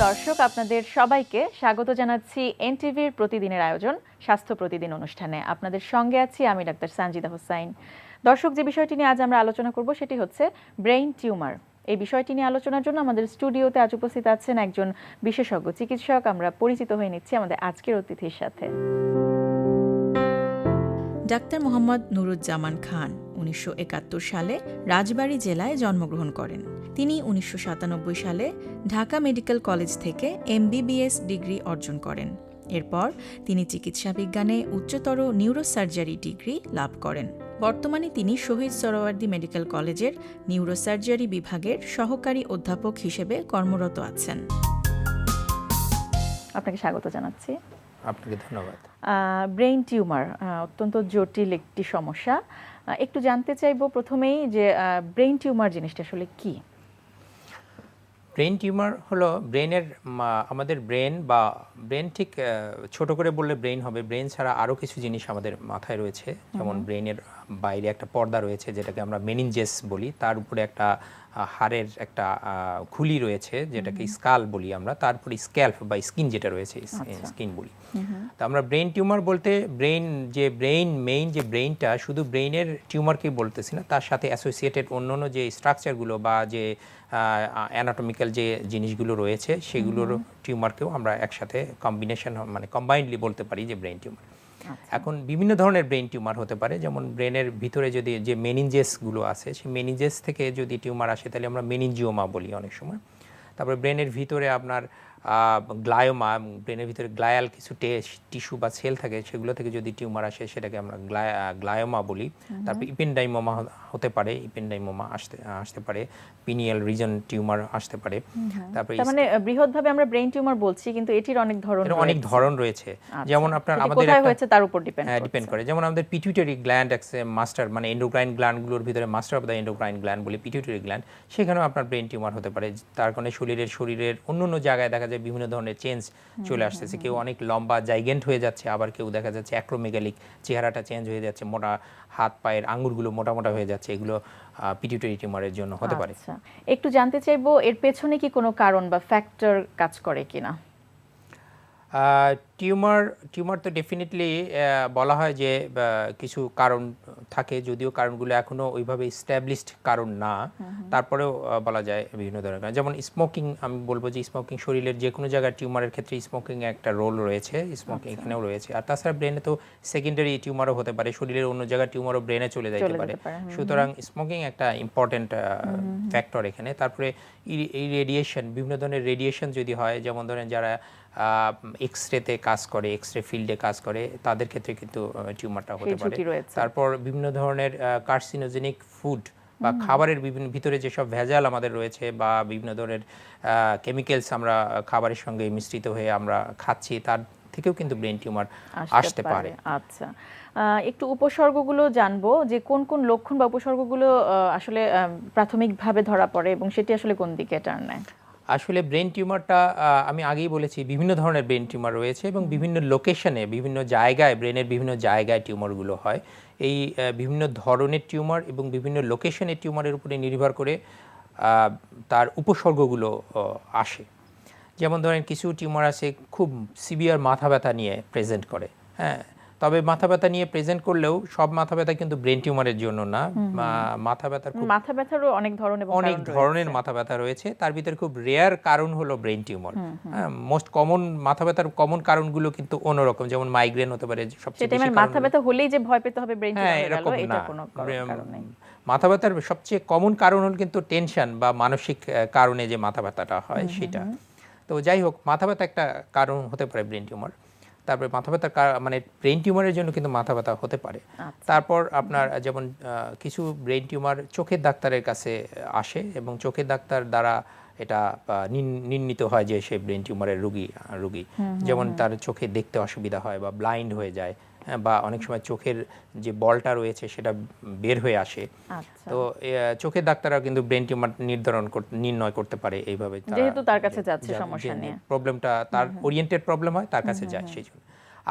দর্শক, আপনাদের সবাইকে স্বাগত জানাচ্ছি এনটিভির প্রতিদিনের আয়োজন স্বাস্থ্য প্রতিদিন অনুষ্ঠানে। আপনাদের সঙ্গে আছি আমি ডাক্তার সানজিদা হোসাইন। দর্শক, যে বিষয়টি নিয়ে আজ আমরা আলোচনা করব সেটি হচ্ছে ব্রেইন টিউমার। এই বিষয়টি নিয়ে আলোচনার জন্য আমাদের স্টুডিওতে আজ উপস্থিত আছেন একজন বিশেষজ্ঞ চিকিৎসক। আমরা পরিচিত হয়ে নিচ্ছি আমাদের আজকের অতিথির সাথে। ডাক্তার মোহাম্মদ নুরুজ্জামান খান 1971 সালে রাজবাড়ী জেলায় জন্মগ্রহণ করেন। তিনি 1997 সালে ঢাকা মেডিকেল কলেজ থেকে MBBS ডিগ্রি অর্জন করেন। এরপর তিনি চিকিৎসা বিজ্ঞানে উচ্চতর নিউরোসার্জারি ডিগ্রি লাভ করেন। বর্তমানে তিনি শহীদ সোহরাওয়ার্দী মেডিকেল কলেজের নিউরোসার্জারি বিভাগের সহকারী অধ্যাপক হিসেবে কর্মরত আছেন। আপনাকে স্বাগত জানাচ্ছি। আপনাকে ধন্যবাদ। ব্রেইন টিউমার অত্যন্ত জটিল একটি সমস্যা। একটু জানতে চাইব প্রথমেই যে ব্রেইন টিউমার জিনিসটা আসলে কি? ব্রেন টিউমার হলো ব্রেনের আমাদের ব্রেন ঠিক ছোট করে বললে ব্রেন হবে। ব্রেন ছাড়া আরও কিছু জিনিস আমাদের মাথায় রয়েছে, যেমন ব্রেনের বাইরে একটা পর্দা রয়েছে যেটাকে আমরা মেনিনজেস বলি, তার উপরে একটা হাড়ের একটা খুলি রয়েছে যেটাকে স্কাল বলি আমরা, তারপরে স্ক্যাল্প বা স্কিন যেটা রয়েছে স্কিন বলি। তো আমরা ব্রেন টিউমার বলতে মেইন যে ব্রেইনটা, শুধু ব্রেইনের টিউমারকেই বলতেছি না, তার সাথে অ্যাসোসিয়েটেড অন্যান্য যে স্ট্রাকচারগুলো বা যে অ্যানাটমিক্যাল যে জিনিসগুলো রয়েছে সেগুলোর টিউমারকেও আমরা একসাথে কম্বাইন্ডলি বলতে পারি যে ব্রেন টিউমার। এখন বিভিন্ন ধরনের ব্রেন টিউমার হতে পারে, যেমন ব্রেনের ভিতরে যদি যে মেনিনজেসগুলো আছে সেই মেনিনজেস থেকে যদি টিউমার আসে তাহলে আমরা মেনিনজিওমা বলি অনেক সময়। তারপরে ব্রেনের ভিতরে আপনার গ্লায়োমা, ব্রেনের ভিতরে গ্লায়াল কিছু টিস্যু বা সেল থাকে, সেগুলো থেকে যদি টিউমার আসে সেটাকে আমরা গ্লায়োমা বলি। তারপর ইপেন্ডাইমোমা হতে পারে, ইপেন্ডাইমোমা আসতে পারে, পিনিয়াল রিজন টিউমার আসতে পারে। তারপরে মানে বৃহৎভাবে আমরা ব্রেইন টিউমার বলছি, কিন্তু এটির অনেক ধরন রয়েছে। যেমন আপনার আমাদের কোথায় হয়েছে তার উপর ডিপেন্ড করে। যেমন আমাদের পিটুইটারি গ্ল্যান্ড আছে, মাস্টার মানে এন্ডোক্রাইন গ্ল্যান্ডগুলোর ভিতরে master of the endocrine gland বলি, পিটুইটারি গ্ল্যান্ড, সেখানেও আপনার ব্রেন টিউমার হতে পারে। তার কারণে শরীরের অন্য জায়গায় দেখা যায় বিভিন্ন ধরনের চেঞ্জ চলে আসতেছে। কেউ অনেক লম্বা জাইগেন্ট হয়ে যাচ্ছে, আবার কেউ দেখা যাচ্ছে অ্যাক্রোমেগালিক, চেহারাটা চেঞ্জ হয়ে যাচ্ছে, মোটা হাত পায়ের আঙ্গুলগুলো মোটা মোটা হয়ে যাচ্ছে। এগুলো পিটুইটারি টিউমারের জন্য হতে পারে। একটু জানতে চাইবো এর পেছনে কি কোনো কারণ বা ফ্যাক্টর কাজ করে কিনা? টিউমার তো ডেফিনেটলি বলা হয় যে কিছু কারণ থাকে, যদিও কারণগুলো এখনও ওইভাবে এস্টাবলিশড কারণ না, তারপরেও বলা যায় বিভিন্ন ধরনের কারণ। যেমন স্মোকিং, আমি বলবো যে স্মোকিং শরীরের যে কোনো জায়গায় টিউমারের ক্ষেত্রে স্মোকিং একটা রোল রয়েছে, স্মোকিং এখানেও রয়েছে। আর তাছাড়া ব্রেনে তো সেকেন্ডারি টিউমারও হতে পারে, শরীরের অন্য জায়গায় টিউমারও ব্রেনে চলে যেতে পারে। সুতরাং স্মোকিং একটা ইম্পর্টেন্ট ফ্যাক্টর এখানে। তারপরে এই রেডিয়েশন, বিভিন্ন ধরনের রেডিয়েশন যদি হয়, যেমন ধরেন যারা এক্সরেতে কাজ করে, এক্সরে ফিল্ডে কাজ করে, তাদের ক্ষেত্রে কিন্তু টিউমারটা হতে পারে। তারপর বিভিন্ন ধরনের কার্সিনোজেনিক ফুড বা খাবারের ভিতরে যেসব ভেজাল আমাদের রয়েছে বা বিভিন্ন ধরনের কেমিক্যালস আমরা খাবারের সঙ্গে মিশ্রিত হয়ে আমরা খাচ্ছি, তার থেকেও কিন্তু ব্রেন টিউমার আসতে পারে। আচ্ছা, একটু উপসর্গগুলো জানবো, যে কোন কোন লক্ষণ বা উপসর্গগুলো আসলে প্রাথমিকভাবে ধরা পড়ে এবং সেটি আসলে কোন দিকে টার্ন নেয়? আসলে ব্রেন টিউমারটা আমি আগেই বলেছি বিভিন্ন ধরনের ব্রেন টিউমার রয়েছে এবং বিভিন্ন লোকেশনে, বিভিন্ন জায়গায়, ব্রেনের বিভিন্ন জায়গায় টিউমারগুলো হয়। এই বিভিন্ন ধরনের টিউমার এবং বিভিন্ন লোকেশনের টিউমারের উপরে নির্ভর করে তার উপসর্গগুলো আসে। যেমন ধরেন কিছু টিউমার আছে খুব সিভিয়ার মাথা ব্যথা নিয়ে প্রেজেন্ট করে, হ্যাঁ, তবে মাথা ব্যথা নিয়ে প্রেজেন্ট করলেও সব মাথা ব্যথা কিন্তু ব্রেন টিউমারের জন্য না। মাথা ব্যথারও অনেক ধরনের মাথা ব্যথা রয়েছে, তার ভিতরে খুব রেয়ার কারণ হলো ব্রেন টিউমার। মোস্ট কমন মাথা ব্যথার কমন কারণগুলো কিন্তু অন্যরকম, যেমন মাইগ্রেন হতে পারে সবচেয়ে বেশি। মাথা ব্যথা হলেই যে ভয় পেতে হবে ব্রেন টিউমার হয়ে গেল, এটা কোনো কারণ নেই। মাথা ব্যথার সবচেয়ে কমন কারণ হল কিন্তু টেনশন বা মানসিক কারণে যে মাথা ব্যথাটা হয় সেটা। তো যাই হোক, মাথা ব্যথা একটা কারণ হতে পারে ব্রেন টিউমার। তারপরে মাথা ব্যথার মানে ব্রেন টিউমারের জন্য কিন্তু মাথা ব্যথা হতে পারে। তারপর আপনার যেমন কিছু ব্রেন টিউমার চোখের ডাক্তারের কাছে আসে এবং চোখের ডাক্তার দ্বারা এটা নির্ণীত হয় যে সে ব্রেন টিউমারের রোগী। যেমন তার চোখে দেখতে অসুবিধা হয় বা ব্লাইন্ড হয়ে যায়, বা অনেক সময় চোখের যে বলটা রয়েছে সেটা বের হয়ে আসে। তো চোখের ডাক্তাররা কিন্তু ব্রেন টিউমার নির্ণয় করতে পারে এইভাবে, যেহেতু তার কাছে যাচ্ছে সমস্যা নিয়ে, প্রবলেমটা তার ওরিয়েন্টেড প্রবলেম হয়, তার কাছে যায় সেই জন্য।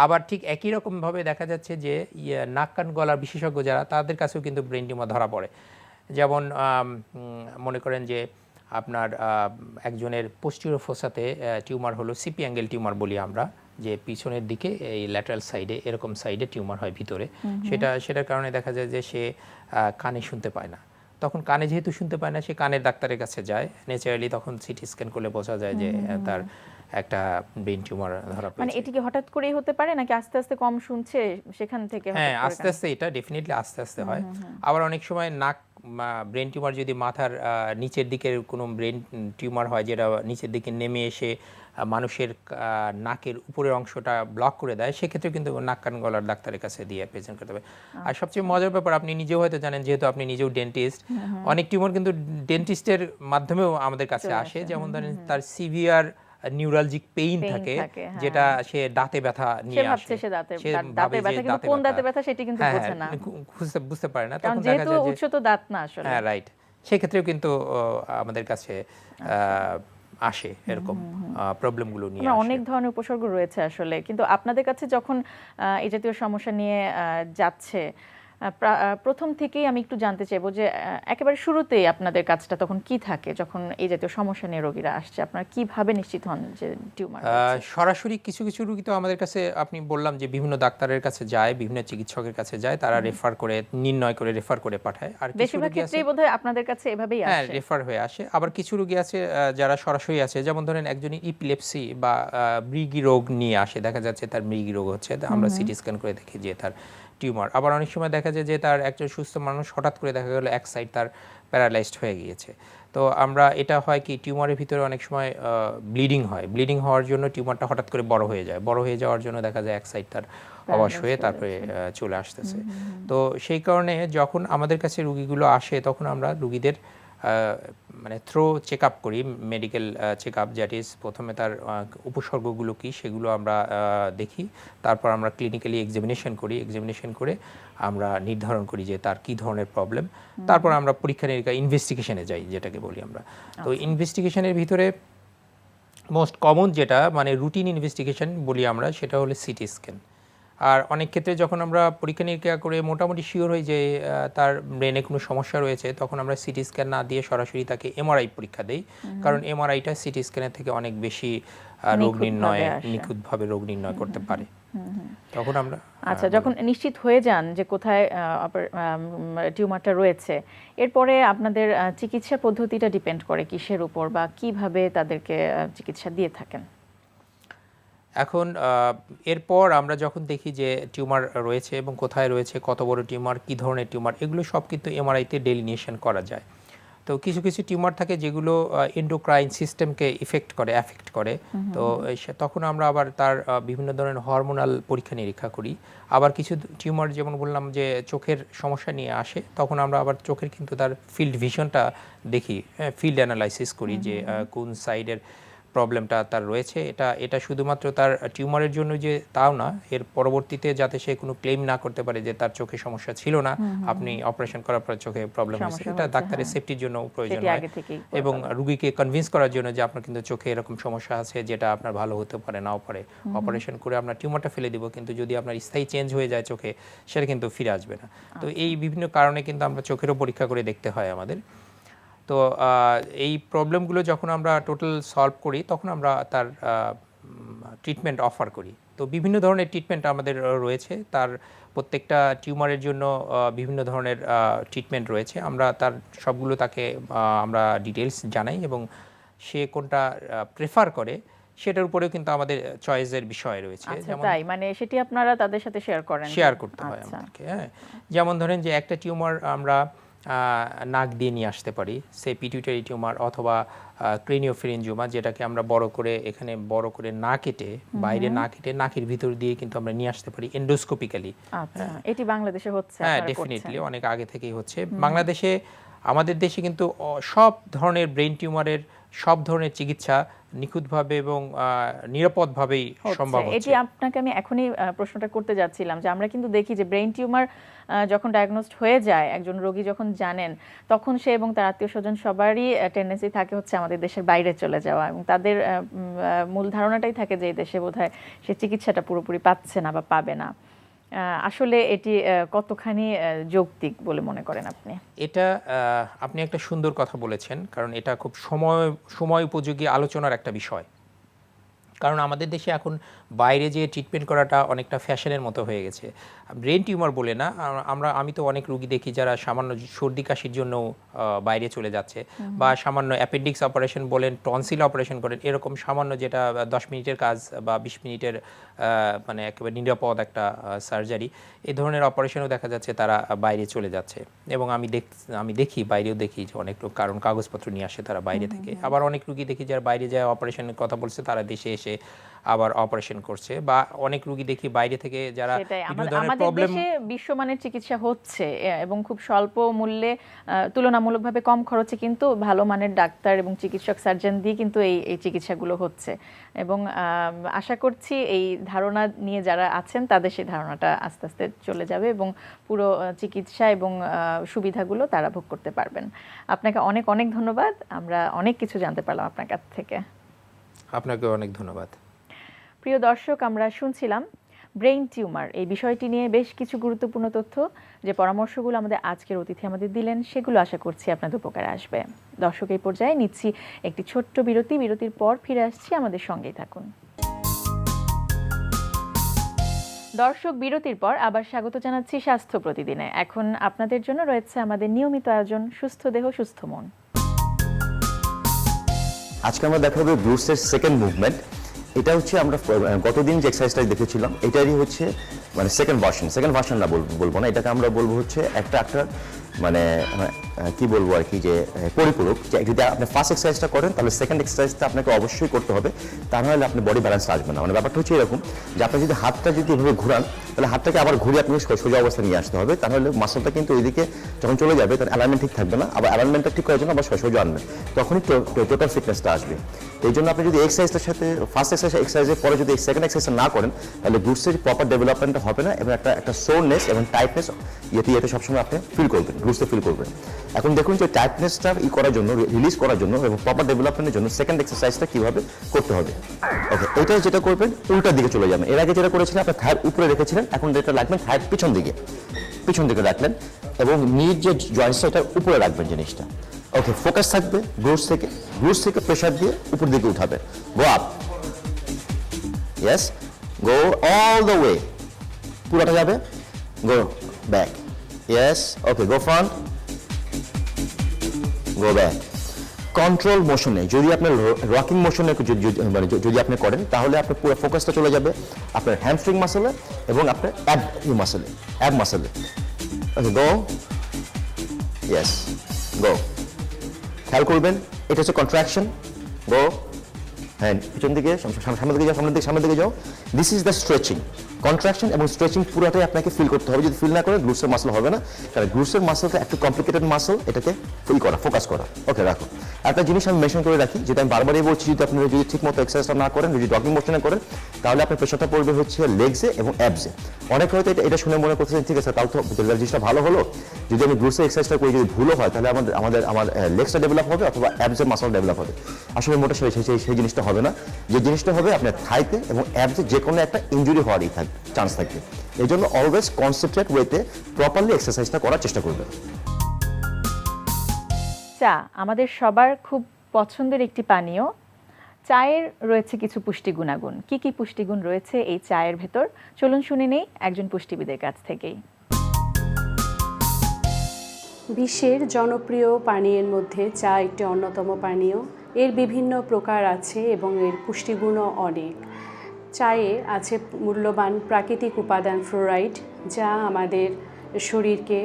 আবার ঠিক একই রকমভাবে দেখা যাচ্ছে যে নাক কান গলার বিশেষজ্ঞ যারা, তাদের কাছেও কিন্তু ব্রেন টিউমার ধরা পড়ে। যেমন মনে করেন যে আপনার একজনের পোস্টিরিয়র ফোসাতে টিউমার হলো সিপি অ্যাঙ্গেল টিউমার বলি আমরা, যে পিছনের দিকে এই ল্যাটারাল সাইডে এরকম সাইডে টিউমার হয় ভিতরে, সেটার কারণে দেখা যায় যে সে কানে শুনতে পায় না। তখন কানে যেহেতু শুনতে পায় না, সে কানের ডাক্তারের কাছে যায় ন্যাচারালি, তখন সিটি স্ক্যান করলে বোঝা যায় যে তার একটা ব্রেন টিউমার ধরা মানে পড়েছে। এটি কি হঠাৎ করেই হতে পারে নাকি আস্তে আস্তে কম শুনছে সেখান থেকে হঠাৎ হ্যাঁ, করে আস্তে আস্তে, এটা ডেফিনেটলি আস্তে আস্তে হয়। আবার অনেক সময় নাক ব্রেন টিউমার যদি মাথার নিচের দিকের কোনো ব্রেন টিউমার হয়, যেটা নিচের দিকে নেমে এসে মানুষের নাকের উপরের অংশটা ব্লক করে দেয়, সেক্ষেত্রে কিন্তু নাক কান গলার ডাক্তারের কাছে দিয়ে প্রেজেন্ট করতে হবে। আর সবচেয়ে মজার ব্যাপার, আপনি নিজেও হয়তো জানেন, যেহেতু আপনি নিজেও ডেন্টিস্ট, অনেক টিউমার কিন্তু ডেন্টিস্টের মাধ্যমেও আমাদের কাছে আসে। যেমন ধরেন তার সিভিয়ার নিউরালজিক পেইন থাকে, যেটা সে দাঁতে ব্যথা নিয়ে আসে, সে সে দাঁতে ব্যথা, কিন্তু কোন দাঁতে ব্যথা সেটি কিন্তু বোঝে না, বুঝতে পারে না। তখন দেখা যায় যে উৎস তো দাঁত না আসলে। হ্যাঁ, রাইট। সেক্ষেত্রেও কিন্তু আমাদের কাছে আসে এরকম প্রবলেমগুলো নিয়ে আসে। অনেক ধরনের উপসর্গ রয়েছে আসলে, কিন্তু আপনাদের কাছে যখন এই জাতীয় সমস্যা নিয়ে যাচ্ছে, প্রথম থেকেই আমি একটু জানতে চাইবো যে একেবারে শুরুতেই আপনাদের কাজটা তখন কি থাকে যখন এই জাতীয় সমস্যা নিয়ে রোগীরা আসছে, আপনারা কিভাবে নিশ্চিত হন যে টিউমার? সরাসরি কিছু কিছু রোগী তো আমাদের কাছে, আপনি বললাম যে বিভিন্ন ডাক্তারের কাছে যায়, বিভিন্ন চিকিৎসকের কাছে যায়, তারা রেফার করে, নির্ণয় করে রেফার করে পাঠায়। আর কিছু বেশিরভাগ ক্ষেত্রেই বোধহয় আপনাদের কাছে এভাবেই আসে। হ্যাঁ, রেফার হয়ে আসে। আবার কিছু রোগী আছে যারা সরাসরি আছে, যেমন ধরেন একজনই ইপিলেপসি বা মৃগী রোগ নিয়ে আসে, দেখা যাচ্ছে তার মৃগী রোগ হচ্ছে, আমরা সিটি স্ক্যান করে দেখি যে তার টিউমার। আবার অনেক সময় দেখা যায় যে তার একজন সুস্থ মানুষ হঠাৎ করে দেখা গেল এক সাইড তার প্যারালাইজড হয়ে গিয়েছে। তো আমরা, এটা হয় কি, টিউমারের ভিতরে অনেক সময় ব্লিডিং হয়, ব্লিডিং হওয়ার জন্য টিউমারটা হঠাৎ করে বড় হয়ে যায়, বড় হয়ে যাওয়ার জন্য দেখা যায় এক সাইড তার অবশ হয়ে তারপরে চলে আসতেছে। তো সেই কারণে যখন আমাদের কাছে রুগীগুলো আসে, তখন আমরা রুগীদের মানে থ্রো চেক আপ করি, medical check up, that is প্রথমে তার উপসর্গগুলো কি সেগুলো আমরা দেখি, তারপর আমরা ক্লিনিক্যালি এক্সামিনেশন করি, এক্সামিনেশন করে আমরা নির্ধারণ করি যে তার কি ধরনের প্রবলেম। তারপর আমরা পরীক্ষা নিরীক্ষা ইনভেস্টিগেশনে যাই, যেটাকে বলি আমরা। তো ইনভেস্টিগেশনের ভিতরে মোস্ট কমন যেটা, মানে রুটিন ইনভেস্টিগেশন বলি আমরা, সেটা হলো সিটি স্ক্যান। আর অনেক ক্ষেত্রে যখন আমরা পরীক্ষা নিরীক্ষা করে মোটামুটি শিওর হই যে তার ব্রেনে কোনো সমস্যা রয়েছে, তখন আমরা সিটি স্ক্যান না দিয়ে সরাসরি তাকে এমআরআই পরীক্ষা দেই, কারণ এমআরআইটা সিটি স্ক্যানের থেকে অনেক বেশি রোগ নির্ণয়, নিখুঁতভাবে রোগ নির্ণয় করতে পারে। তখন আমরা, আচ্ছা, যখন নিশ্চিত হয়ে যান যে কোথায় টিউমারটা রয়েছে, এরপরে আপনাদের চিকিৎসা পদ্ধতিটা ডিপেন্ড করে কিসের উপর, বা কিভাবে তাদেরকে চিকিৎসা দিয়ে থাকেন? এখন এরপর আমরা যখন দেখি যে টিউমার রয়েছে এবং কোথায় রয়েছে, কত বড় টিউমার, কী ধরনের টিউমার, এগুলো সব কিন্তু এমআরআইতে ডেলিনিয়েশন করা যায়। তো কিছু কিছু টিউমার থাকে যেগুলো এন্ডোক্রাইন সিস্টেমকে অ্যাফেক্ট করে, তো তখন আমরা আবার তার বিভিন্ন ধরনের হরমোনাল পরীক্ষা নিরীক্ষা করি। আবার কিছু টিউমার, যেমন বললাম যে চোখের সমস্যা নিয়ে আসে, তখন আমরা আবার চোখের কিন্তু তার ফিল্ড ভিশনটা দেখি, ফিল্ড অ্যানালাইসিস করি যে কোন সাইডের প্রবলেমটা তার রয়েছে। এটা শুধুমাত্র তার টিউমারের জন্য যে তাও না, এর পরবর্তীতে যাতে সে কোনো ক্লেম না করতে পারে যে তার চোখে সমস্যা ছিল না, আপনি অপারেশন করার পর চোখে প্রবলেম হয়েছে, এটা ডাক্তারের সেফটির জন্য প্রয়োজন হয়, এবং রুগীকে কনভিন্স করার জন্য যে আপনার কিন্তু চোখে এরকম সমস্যা আছে যেটা আপনার ভালো হতে পারে, নাও পারে, অপারেশন করে আমরা টিউমারটা ফেলে দিব, কিন্তু যদি আপনার স্থায়ী চেঞ্জ হয়ে যায় চোখে, সেটা কিন্তু ফিরে আসবে না। তো এই বিভিন্ন কারণে কিন্তু আমরা চোখেরও পরীক্ষা করে দেখতে হয় আমাদের। তো এই প্রবলেমগুলো যখন আমরা টোটাল সলভ করি, তখন আমরা তার ট্রিটমেন্ট অফার করি। তো বিভিন্ন ধরনের ট্রিটমেন্ট আমাদের রয়েছে, তার প্রত্যেকটা টিউমারের জন্য বিভিন্ন ধরনের ট্রিটমেন্ট রয়েছে। আমরা তার সবগুলো তাকে আমরা ডিটেলস জানাই, এবং সে কোনটা প্রেফার করে সেটার উপরেও কিন্তু আমাদের চয়েসের বিষয় রয়েছে। যেমন তাই, মানে সেটি আপনারা তাদের সাথে শেয়ার করতে হয় আমাদেরকে। হ্যাঁ, যেমন ধরেন যে একটা টিউমার আমরা নাক দিয়ে নিয়ে আসতে পারি, সে পিটুইটারি টিউমার অথবা ক্রেনিওফেরিঞ্জিওমা, যেটাকে আমরা এখানে বড় করে না কেটে, বাইরে না কেটে নাকের ভিতর দিয়ে কিন্তু আমরা নিয়ে আসতে পারি এন্ডোস্কোপিক্যালি। আচ্ছা, এটি বাংলাদেশে হচ্ছে? হ্যাঁ, ডেফিনেটলি অনেক আগে থেকেই হচ্ছে বাংলাদেশে। আমাদের দেশে কিন্তু সব ধরনের ব্রেন টিউমারের সব ধরনের চিকিৎসা নিখুঁতভাবে এবং নিরাপদভাবেই সম্ভব হচ্ছে। এটি আপনাকে আমি এখনই প্রশ্নটা করতে যাচ্ছিলাম যে আমরা কিন্তু দেখি যে ব্রেন টিউমার যখন ডায়াগনোসড হয়ে যায়, একজন রোগী যখন জানেন, তখন সে এবং তার আত্মীয়স্বজন সবারই টেন্ডেন্সি থাকে হচ্ছে আমাদের দেশের বাইরে চলে যাওয়া, এবং তাদের মূল ধারণাটাই থাকে যে এই দেশে বোধহয় সে চিকিৎসাটা পুরোপুরি পাচ্ছে না বা পাবে না। আসলে এটি কতখানি যৌক্তিক বলে মনে করেন আপনি? এটা আপনি একটা সুন্দর কথা বলেছেন, কারণ এটা খুব সময় উপযোগী আলোচনার একটা বিষয়। কারণ আমাদের দেশে এখন বাইরে যেয়ে ট্রিটমেন্ট করাটা অনেকটা ফ্যাশনের মতো হয়ে গেছে। ব্রেন টিউমার বলে না, আমি তো অনেক রুগী দেখি যারা সামান্য সর্দি কাশির জন্য বাইরে চলে যাচ্ছে, বা সামান্য অ্যাপেন্ডিক্স অপারেশন বলেন, টনসিল অপারেশন করেন, এরকম সামান্য যেটা 10 মিনিটের কাজ বা 20 মিনিটের মানে একেবারে নিরাপদ একটা সার্জারি, এই ধরনের অপারেশনও দেখা যাচ্ছে তারা বাইরে চলে যাচ্ছে। এবং আমি দেখি বাইরেও দেখি যে অনেক লোক কারণ কাগজপত্র নিয়ে আসে তারা বাইরে থেকে। আবার অনেক রুগী দেখি যারা বাইরে যায় অপারেশনের কথা বলছে তারা দেশে এসে আবার অপারেশন করছে, বা অনেক রুগী দেখি বাইরে থেকে যারা বিভিন্ন ধরনের আমাদের প্রবলেম। দেশে বিশ্বমানের চিকিৎসা হচ্ছে এবং খুব স্বল্প মূল্যে, তুলনামূলকভাবে কম খরচে কিন্তু ভালো মানের ডাক্তার এবং চিকিৎসক সার্জন দিয়ে কিন্তু এই চিকিৎসাগুলো হচ্ছে। এবং আশা করছি এই ধারণা নিয়ে যারা আছেন তাদের সেই ধারণাটা আস্তে আস্তে চলে যাবে এবং পুরো চিকিৎসা এবং সুবিধাগুলো তারা ভোগ করতে পারবেন। আপনাকে অনেক অনেক ধন্যবাদ, আমরা অনেক কিছু জানতে পারলাম আপনার কাছ থেকে। আপনাকে অনেক ধন্যবাদ। প্রিয় দর্শক, আমরা শুনছিলাম ব্রেইন টিউমার এই বিষয়টি নিয়ে বেশ কিছু গুরুত্বপূর্ণ তথ্য, যে পরামর্শগুলো আমাদের আজকের অতিথি আমাদের দিলেন সেগুলো আশা করছি আপনাদের উপকারে আসবে। দর্শক, এই পর্যায়ে নিচ্ছি একটি ছোট্ট বিরতির পর ফিরে আসছি, আমাদের সঙ্গেই থাকুন। দর্শক, বিরতির পর আবার স্বাগত জানাচ্ছি স্বাস্থ্য প্রতিদিনে। এখন আপনাদের জন্য রয়েছে আমাদের নিয়মিত আয়োজন সুস্থ দেহ সুস্থ মন। আজকে আমরা দেখাবো ব্রুসের সেকেন্ড মুভমেন্ট। এটা হচ্ছে আমরা গতদিন যে এক্সারসাইজটা দেখেছিলাম এটারই হচ্ছে মানে সেকেন্ড ভার্সন না বলবো না, এটাকে আমরা বলবো হচ্ছে একটা মানে কি বলবো আর কি, যে পরিপূরক। যে যদি আপনি ফার্স্ট এক্সারসাইজটা করেন তাহলে সেকেন্ড এক্সারসাইজটা আপনাকে অবশ্যই করতে হবে, তা নাহলে আপনি বডি ব্যালেন্স আসবে না। মানে ব্যাপারটা হচ্ছে এরকম যে আপনি যদি হাতটা যদি এভাবে ঘুরান তাহলে হাতটাকে আবার ঘুরিয়ে আপনি সোজা অবস্থায় নিয়ে আসতে হবে, তাহলে মাসলটা কিন্তু ওইদিকে যখন চলে যাবে তার অ্যালাইনমেন্ট ঠিক থাকবে না, আবার অ্যালাইনমেন্টটা ঠিক করার জন্য আবার সোজা আনবেন, তখনই টোটাল ফিটনেসটা আসবে। এই জন্য আপনি যদি এক্সারসাইজটার সাথে ফার্স্ট এক্সারসাইজের পরে যদি সেকেন্ড এক্সারসাইজ না করেন তাহলে গ্লুটসের প্রপার ডেভেলপমেন্টটা হবে না, এবং একটা সোরনেস এবং টাইটনেস ইয়েতে সবসময় আপনি ফিল করবেন, গ্লুটসে ফিল করবেন। এখন দেখুন যে টাইটনেসটা করার জন্য, রিলিজ করার জন্য এবং প্রপার ডেভেলপমেন্টের জন্য সেকেন্ড এক্সারসাইজটা কিভাবে করতে হবে। ওকে, এটা যেটা করবেন উল্টার দিকে চলে যাবেন। এর আগে যেটা করেছিলেন আপনার থায়ের উপরে রেখেছিলেন, এখন যেটা রাখবেন থায়ের পিছন দিকে রাখলেন, এবং নিজ যে জয়েন্টসটা এটার উপরে রাখবেন জিনিসটা। ওকে, ফোকাস থাকবে গ্লুটস থেকে প্রেসার দিয়ে উপর দিকে উঠাবেন। Go up, yes, go all the way, পুরোটা যাবে, go back, yes, okay, go front, go back. Control মোশনে যদি আপনার রকিং মোশনে মানে যদি আপনি করেন তাহলে আপনার পুরো ফোকাসটা চলে যাবে আপনার হ্যামস্ট্রিং মাসলে এবং আপনার অ্যাব মাসলে। ওকে, গো, ইয়েস, গো। খেয়াল করবেন এটা হচ্ছে কন্ট্রাকশন, গো, হ্যান্ড পিছন দিকে, সামনের দিকে যাও। This is the stretching. Contraction এবং স্ট্রেচিং পুরোটাই আপনাকে ফিল করতে হবে। যদি ফিল না করেন গ্লুটসের মাসল হবে না, কারণ গ্লুটসের মাসলটা একটু কমপ্লিকেটেড মাসল, এটাকে ফিল করা, ফোকাস করা। ওকে, রাখো। একটা জিনিস আমি মেনশন করে রাখি, যেটা আমি বারবারই বলছি, যদি আপনি যদি ঠিক মতো এক্সারসাইজটা না করেন, যদি ডগিং মোশনে করেন, তাহলে আপনার প্রেশারটা পড়বে হচ্ছে লেগসে এবং অ্যাবসে। অনেক হয়তো এটা শুনে মনে করতেছেন ঠিক আছে তাহলে তো জিনিসটা ভালো হলো, যদি আমি গ্লুটসের এক্সারসাইজটা করি যদি ভুলও হয় তাহলে আমার লেগসটা ডেভেলপ হবে অথবা অ্যাবসের মাসল ডেভেলপ হবে। আসলে মোটা সেই জিনিসটা হবে না। যে জিনিসটা হবে আপনার থাইতে এবং অ্যাবসে যে কোনো একটা ইনজুরি হওয়ারই চান্স থাকবে। এই জন্য অলওয়েজ কনসেন্ট্রেট ওয়েতে প্রপারলি এক্সারসাইজটা করার চেষ্টা করবেন। চা আমাদের সবার খুব পছন্দের একটি পানীয়। চায়ের রয়েছে কিছু পুষ্টি গুণাগুণ। কি কি পুষ্টিগুণ রয়েছে এই চায়ের ভেতর, চলুন শুনে নেই একজন পুষ্টিবিদের কাছ থেকেই। বিশ্বের জনপ্রিয় পানীয়ের মধ্যে চা একটি অন্যতম পানীয়। এর বিভিন্ন প্রকার আছে এবং এর পুষ্টিগুণও অনেক। চায়ে আছে মূল্যবান প্রাকৃতিক উপাদান ফ্লোরাইড, যা আমাদের শরীরকে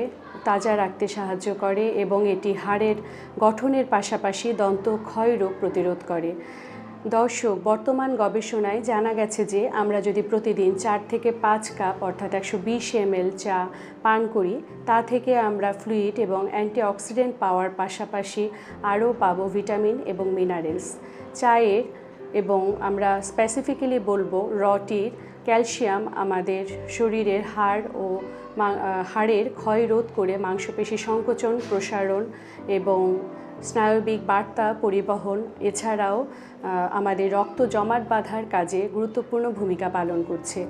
তাজা রাখতে সাহায্য করে এবং এটি হাড়ের গঠনের পাশাপাশি দন্ত ক্ষয় রোগ প্রতিরোধ করে। দর্শক, বর্তমান গবেষণায় জানা গেছে যে আমরা যদি প্রতিদিন 4 থেকে 5 কাপ অর্থাৎ 120 ml চা পান করি, তা থেকে আমরা ফ্লুইড এবং অ্যান্টিঅক্সিডেন্ট পাওয়ার পাশাপাশি আরও পাবো ভিটামিন এবং মিনারেলস। চায়ের এবং আমরা স্পেসিফিক্যালি বলবো র টির ক্যালসিয়াম আমাদের শরীরের হাড়ের ক্ষয় রোধ করে মাংসপেশি সংকোচন, প্রসারণ এবং স্নায়বিক বার্তা পরিবহন, এছাড়াও আমাদের রক্ত জমাট বাঁধার কাজে গুরুত্বপূর্ণ ভূমিকা পালন করছে।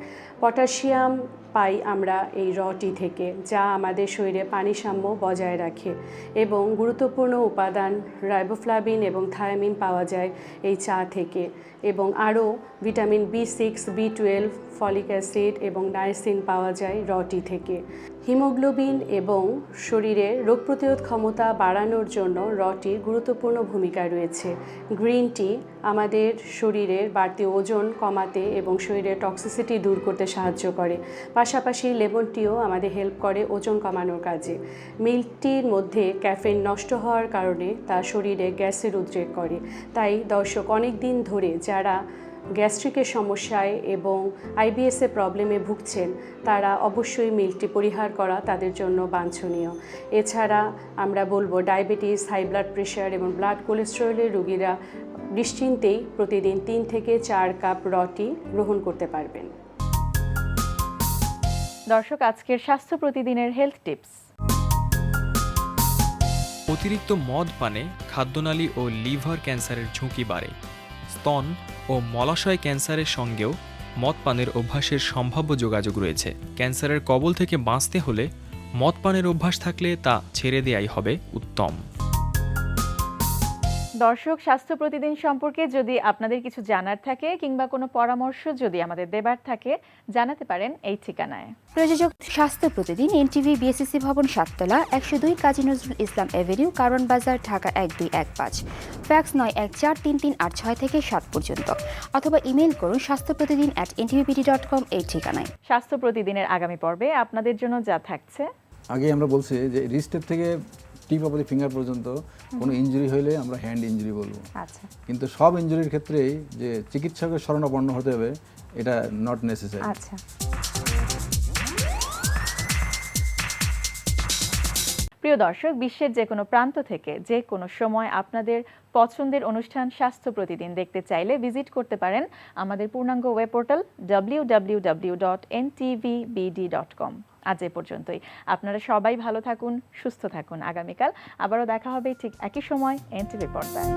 পটাশিয়াম পাই আমরা এই টি থেকে, যা আমাদের শরীরে পানি সাম্য বজায় রাখে, এবং গুরুত্বপূর্ণ উপাদান রাইবোফ্লাভিন এবং থায়ামিন পাওয়া যায় এই চা থেকে, এবং আরও vitamin B6, B12, folic acid এবং নাইসিন পাওয়া যায় টি থেকে। হিমোগ্লোবিন এবং শরীরের রোগ প্রতিরোধ ক্ষমতা বাড়ানোর জন্য টির গুরুত্বপূর্ণ ভূমিকা রয়েছে। গ্রিন টি আমাদের শরীরের বাড়তি ওজন কমাতে এবং শরীরের টক্সিসিটি দূর করতে সাহায্য করে। পাশাপাশি লেমন টিও আমাদের হেল্প করে ওজন কমানোর কাজে। মিল্ক টির মধ্যে ক্যাফেইন নষ্ট হওয়ার কারণে তা শরীরে গ্যাসের উদ্রেক করে। তাই দর্শক, অনেক দিন ধরে যারা গ্যাস্ট্রিকের সমস্যায় এবং আইবিএসের প্রবলেমে ভুগছেন, তারা অবশ্যই মিল্ক টি পরিহার করা তাদের জন্য বাঞ্ছনীয়। এছাড়া আমরা বলবো ডায়াবেটিস, হাই ব্লাড প্রেশার এবং ব্লাড কোলেস্টেরলের রোগীরা নিশ্চিন্তেই প্রতিদিন 3 থেকে 4 কাপ টি গ্রহণ করতে পারবেন। দর্শক, আজকের স্বাস্থ্য প্রতিদিনের হেলথ টিপস। অতিরিক্ত মদ পানে খাদ্যনালী ও লিভার ক্যান্সারের ঝুঁকি বাড়ে। স্তন ও মলাশয় ক্যান্সারের সঙ্গেও মদ পানের অভ্যাসের সম্ভাব্য যোগাযোগ রয়েছে। ক্যান্সারের কবল থেকে বাঁচতে হলে মদ পানের অভ্যাস থাকলে তা ছেড়ে দেয়াই হবে উত্তম। দর্শক, স্বাস্থ্য প্রতিদিন সম্পর্কে যদি আপনাদের কিছু জানার থাকে কিংবা কোনো পরামর্শ যদি আমাদের দেবার থাকে, জানাতে পারেন এই ঠিকানায়। প্রযোজক স্বাস্থ্য প্রতিদিন, এনটিভি, বিএসসি ভবন, 7 তলা, 102 কাজী নজরুল ইসলাম এভিনিউ, কারওয়ান বাজার, ঢাকা 1215। ফ্যাক্স 914338 থেকে 7 পর্যন্ত, অথবা ইমেইল করুন স্বাস্থ্যপ্রতিদিন@ntvpt.com এই ঠিকানায়। স্বাস্থ্য প্রতিদিনের আগামী পর্বে আপনাদের জন্য যা থাকছে। আগে আমরা বলছি যে রিস্টের থেকে টিপ অফ দ্য ফিঙ্গার পর্যন্ত কোনো ইনজুরি হলে আমরা হ্যান্ড ইনজুরি বলবো। আচ্ছা, কিন্তু সব ইনজুরির ক্ষেত্রেই যে চিকিৎসকের শরণাপন্ন হতে হবে, এটা নট নেসেসারি। আচ্ছা। প্রিয় দর্শক, বিশ্বের যে কোনো প্রান্ত থেকে যে কোনো সময় আপনাদের পছন্দের অনুষ্ঠান স্বাস্থ্য প্রতিদিন দেখতে চাইলে ভিজিট করতে পারেন আমাদের পূর্ণাঙ্গ ওয়েব পোর্টাল www.ntvbd.com। আজ এ পর্যন্তই। আপনারা সবাই ভালো থাকুন, সুস্থ থাকুন। আগামীকাল আবারও দেখা হবে ঠিক একই সময় এনটিভি পর্দায়।